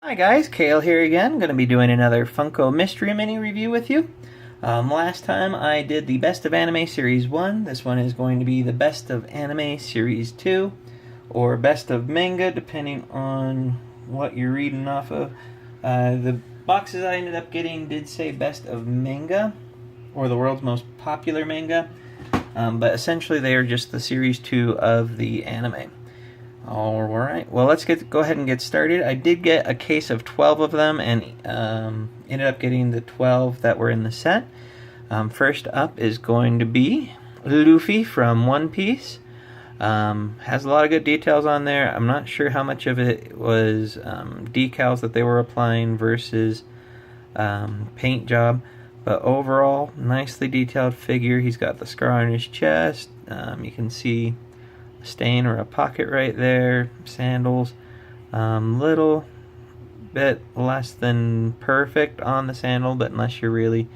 Hi guys, Kale here again. Going to be doing another Funko Mystery Mini review with you. Last time I did the Best of Anime Series 1. This one is going to be the Best of Anime Series 2, or Best of Manga, depending on what you're reading off of. The boxes I ended up getting did say Best of Manga, or the world's most popular manga, but essentially they are just the Series 2 of the anime. Alright, well let's go ahead and get started. I did get a case of 12 of them and ended up getting the 12 that were in the set. First up is going to be Luffy from One Piece. Has a lot of good details on there. I'm not sure how much of it was decals that they were applying versus paint job, but overall, nicely detailed figure. He's got the scar on his chest. You can see stain or a pocket right there. Sandals, little bit less than perfect on the sandal, but unless you're really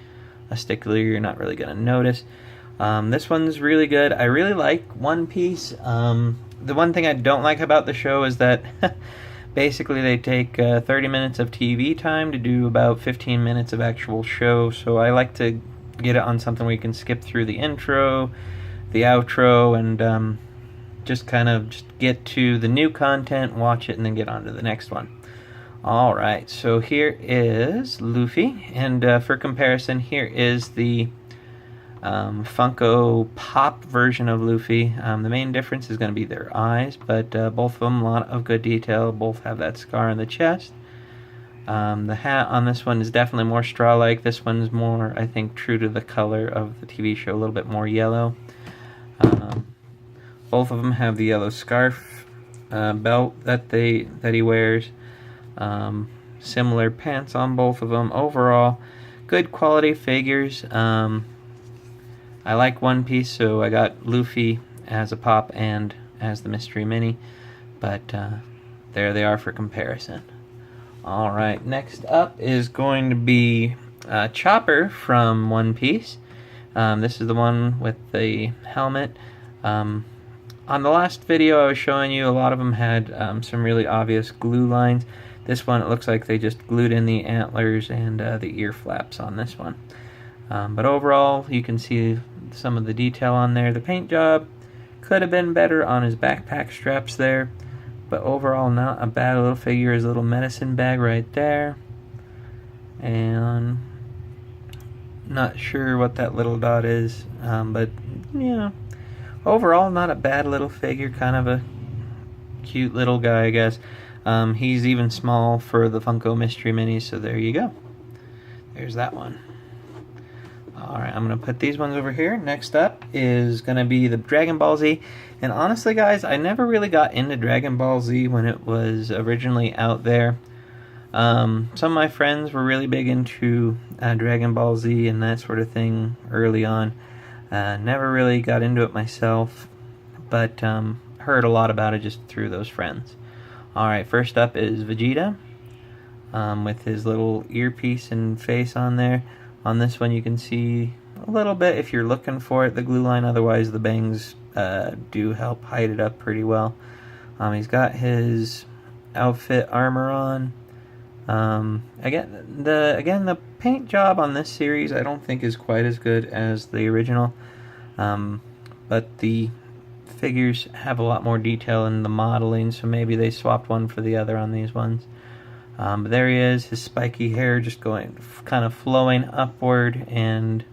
a stickler, you're not really gonna notice. This one's really good. I really like One Piece. The one thing I don't like about the show is that basically they take 30 minutes of TV time to do about 15 minutes of actual show, so I like to get it on something where you can skip through the intro, the outro, and just get to the new content, watch it, and then get on to the next one. Alright, so here is Luffy, and for comparison, here is the Funko Pop version of Luffy. The main difference is going to be their eyes, but both of them, a lot of good detail. Both have that scar on the chest. The hat on this one is definitely more straw-like. This one's more, I think, true to the color of the TV show, a little bit more yellow. Both of them have the yellow scarf belt that he wears. Similar pants on both of them. Overall, good quality figures. I like One Piece, so I got Luffy as a pop and as the Mystery Mini. But there they are for comparison. Alright, next up is going to be Chopper from One Piece. This is the one with the helmet. On the last video I was showing you, a lot of them had some really obvious glue lines. This one, it looks like they just glued in the antlers and the ear flaps on this one. But overall, you can see some of the detail on there. The paint job could have been better on his backpack straps there, but overall not a bad little figure. His little medicine bag right there. And not sure what that little dot is, but you know, overall, not a bad little figure, kind of a cute little guy, I guess. He's even small for the Funko Mystery Mini, so there you go. There's that one. Alright, I'm going to put these ones over here. Next up is going to be the Dragon Ball Z. And honestly, guys, I never really got into Dragon Ball Z when it was originally out there. Some of my friends were really big into Dragon Ball Z and that sort of thing early on. Never really got into it myself, but heard a lot about it just through those friends. Alright, first up is Vegeta, with his little earpiece and face on there. On this one you can see a little bit, if you're looking for it, the glue line. Otherwise the bangs do help hide it up pretty well. He's got his outfit armor on. Again, the paint job on this series I don't think is quite as good as the original, but the figures have a lot more detail in the modeling, so maybe they swapped one for the other on these ones. But there he is, his spiky hair just going kind of flowing upward, and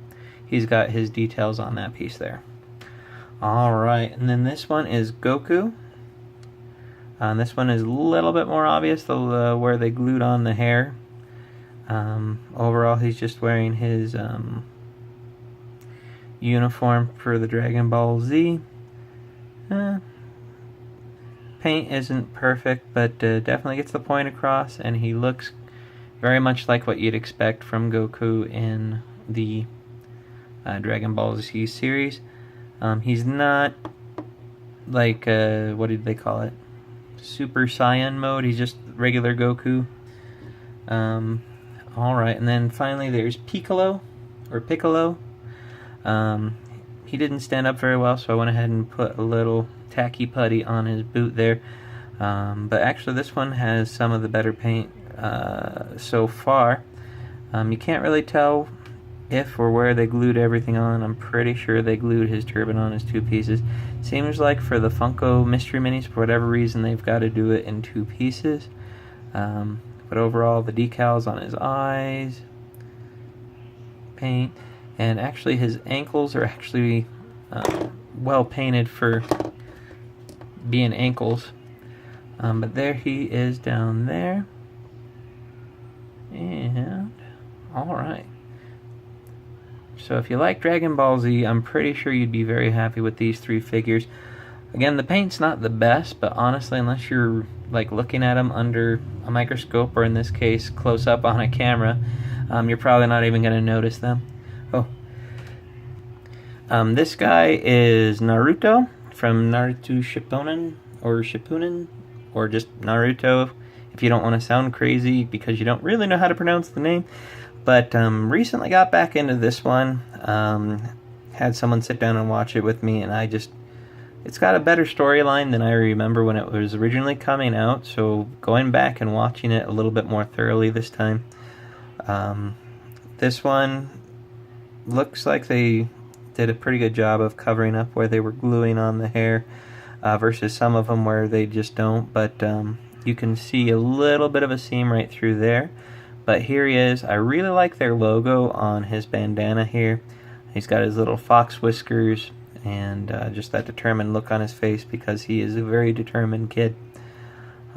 he's got his details on that piece there. Alright, and then this one is Goku. This one is a little bit more obvious, where they glued on the hair. Overall, he's just wearing his uniform for the Dragon Ball Z. Paint isn't perfect, but definitely gets the point across, and he looks very much like what you'd expect from Goku in the Dragon Ball Z series. He's not like, what did they call it? Super Saiyan mode. He's just regular Goku. Alright, and then finally there's Piccolo. He didn't stand up very well, so I went ahead and put a little tacky putty on his boot there. But actually this one has some of the better paint so far. You can't really tell if or where they glued everything on. I'm pretty sure they glued his turban on as 2 pieces. Seems like for the Funko Mystery Minis, for whatever reason, they've got to do it in 2 pieces. But overall, the decals on his eyes, paint, and actually his ankles are actually well painted for being ankles. But there he is down there. And alright. So if you like Dragon Ball Z, I'm pretty sure you'd be very happy with these 3 figures. Again, the paint's not the best, but honestly, unless you're like looking at them under a microscope, or in this case, close up on a camera, you're probably not even going to notice them. Oh. This guy is Naruto from Naruto Shippuden, or just Naruto, if you don't want to sound crazy because you don't really know how to pronounce the name. But recently got back into this one. Had someone sit down and watch it with me, and it's got a better storyline than I remember when it was originally coming out. So going back and watching it a little bit more thoroughly this time. This one looks like they did a pretty good job of covering up where they were gluing on the hair, versus some of them where they just don't. But you can see a little bit of a seam right through there. But here he is. I really like their logo on his bandana here. He's got his little fox whiskers and just that determined look on his face, because he is a very determined kid.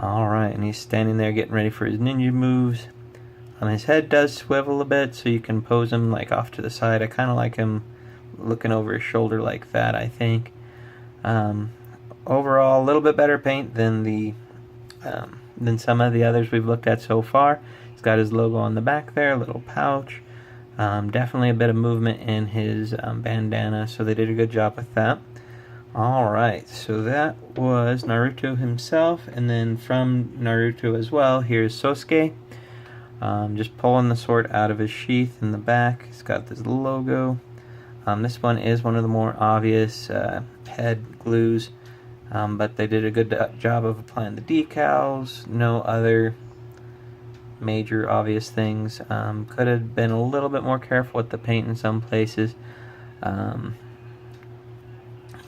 Alright, and he's standing there getting ready for his ninja moves. His head does swivel a bit, so you can pose him like off to the side. I kind of like him looking over his shoulder like that, I think. Overall, a little bit better paint than some of the others we've looked at so far. He's got his logo on the back there, a little pouch. Definitely a bit of movement in his bandana, so they did a good job with that. Alright, so that was Naruto himself, and then from Naruto as well, here's Sosuke. Just pulling the sword out of his sheath in the back. He's got this logo. This one is one of the more obvious head glues, but they did a good job of applying the decals. No other major obvious things. Could have been a little bit more careful with the paint in some places,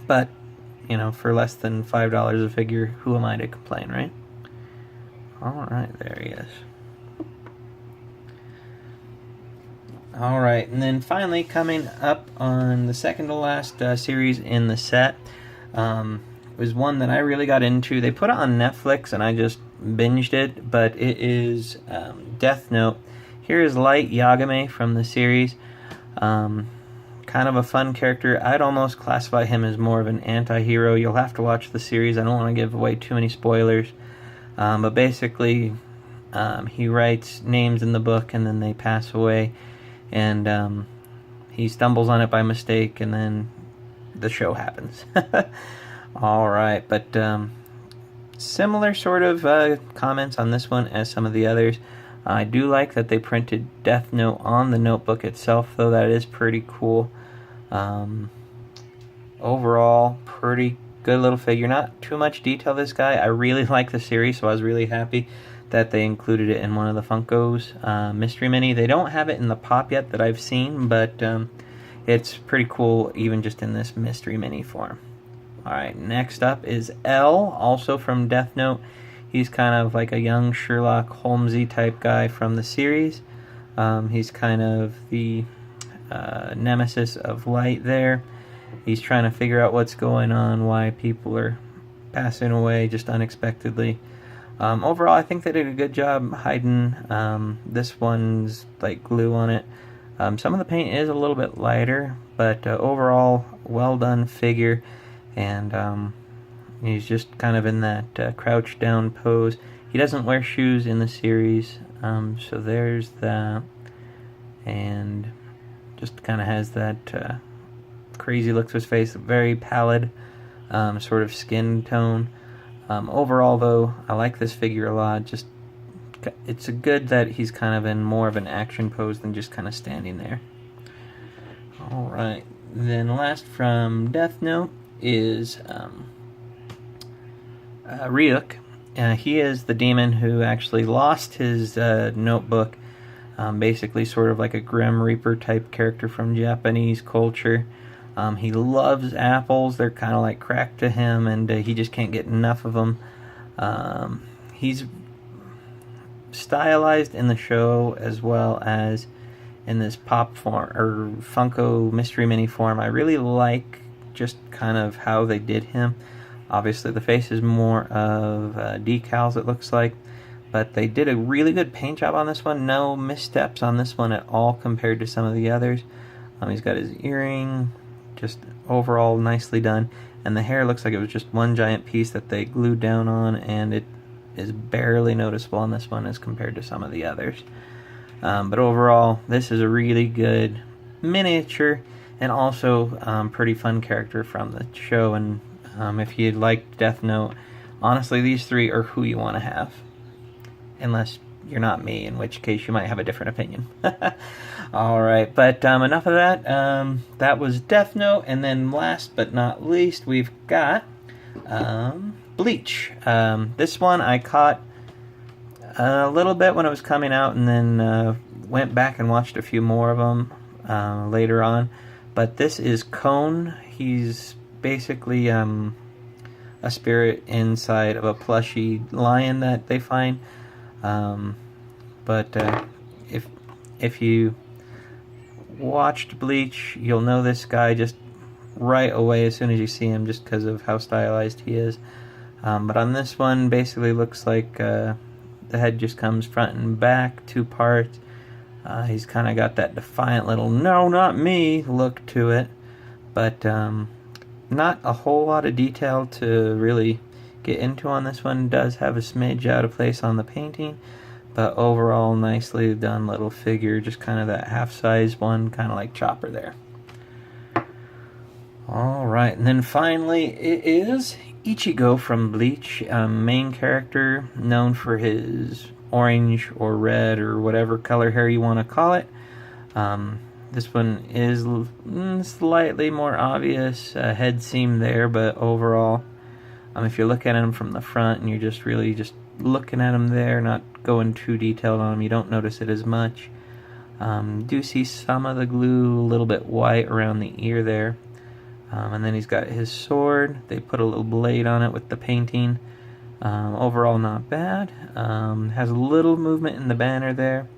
but you know, for less than $5 a figure, who am I to complain, right? Alright, there he is. Alright, and then finally coming up on the second to last series in the set, was one that I really got into. They put it on Netflix and I just binged it, but it is Death Note. Here is Light Yagami from the series. Kind of a fun character. I'd almost classify him as more of an anti-hero. You'll have to watch the series. I don't want to give away too many spoilers. But basically, he writes names in the book and then they pass away. And he stumbles on it by mistake, and then the show happens. Alright, but similar sort of comments on this one as some of the others. I do like that they printed Death Note on the notebook itself, though. That is pretty cool. Overall, pretty good little figure. Not too much detail, this guy. I really like the series, so I was really happy that they included it in one of the Funko's Mystery Mini. They don't have it in the pop yet that I've seen, but it's pretty cool even just in this Mystery Mini form. Alright, next up is L, also from Death Note. He's kind of like a young Sherlock Holmesy type guy from the series. He's kind of the nemesis of Light there. He's trying to figure out what's going on, why people are passing away just unexpectedly. Overall, I think they did a good job hiding this one's like glue on it. Some of the paint is a little bit lighter, but overall, well done figure. And he's just kind of in that crouched down pose. He doesn't wear shoes in the series, so there's that. And just kind of has that crazy look to his face, very pallid sort of skin tone. Overall, though, I like this figure a lot. Just, it's a good that he's kind of in more of an action pose than just kind of standing there. Alright, then last from Death Note is Ryuk. he is the demon who actually lost his notebook. Basically, sort of like a Grim Reaper type character from Japanese culture. He loves apples. They're kind of like crack to him, and he just can't get enough of them. He's stylized in the show as well as in this pop form or Funko mystery mini form. I really like just kind of how they did him. Obviously, the face is more of decals, it looks like, but they did a really good paint job on this one. No missteps on this one at all compared to some of the others. He's got his earring, just overall nicely done, and the hair looks like it was just one giant piece that they glued down on, and it is barely noticeable on this one as compared to some of the others. But overall, this is a really good miniature and also pretty fun character from the show. And if you liked Death Note, honestly, these three are who you want to have. Unless you're not me, in which case you might have a different opinion. Alright, but enough of that. That was Death Note, and then last but not least, we've got Bleach. This one I caught a little bit when it was coming out, and then went back and watched a few more of them later on. But this is Cone. He's basically a spirit inside of a plushy lion that they find. But if you watched Bleach, you'll know this guy just right away as soon as you see him, just because of how stylized he is. But on this one, basically looks like the head just comes front and back, two parts. He's kind of got that defiant little "no, not me" look to it, but not a whole lot of detail to really get into on this one. Does have a smidge out of place on the painting, but overall nicely done little figure, just kind of that half-size one, kind of like Chopper there. Alright, and then finally it is Ichigo from Bleach, main character, known for his orange or red or whatever color hair you want to call it. This one is slightly more obvious head seam there, but overall, if you look at him from the front and you're just really just looking at him there, not going too detailed on him, you don't notice it as much. Do see some of the glue a little bit white around the ear there. And then he's got his sword. They put a little blade on it with the painting. Overall not bad. Has a little movement in the banner there.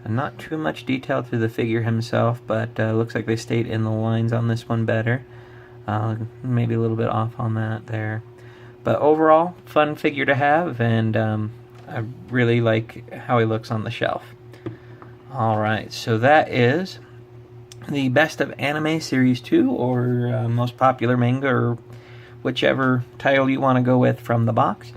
Not too much detail to the figure himself, but looks like they stayed in the lines on this one better. Maybe a little bit off on that there. But overall, fun figure to have, and I really like how he looks on the shelf. Alright, so that is the Best of Anime Series 2, or Most Popular Manga, or whichever title you want to go with from the box.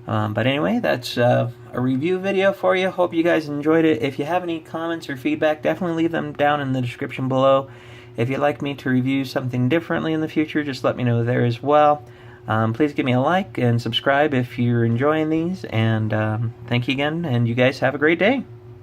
But anyway, that's a review video for you. Hope you guys enjoyed it. If you have any comments or feedback, definitely leave them down in the description below. If you'd like me to review something differently in the future, just let me know there as well. Please give me a like and subscribe if you're enjoying these, and thank you again, and you guys have a great day.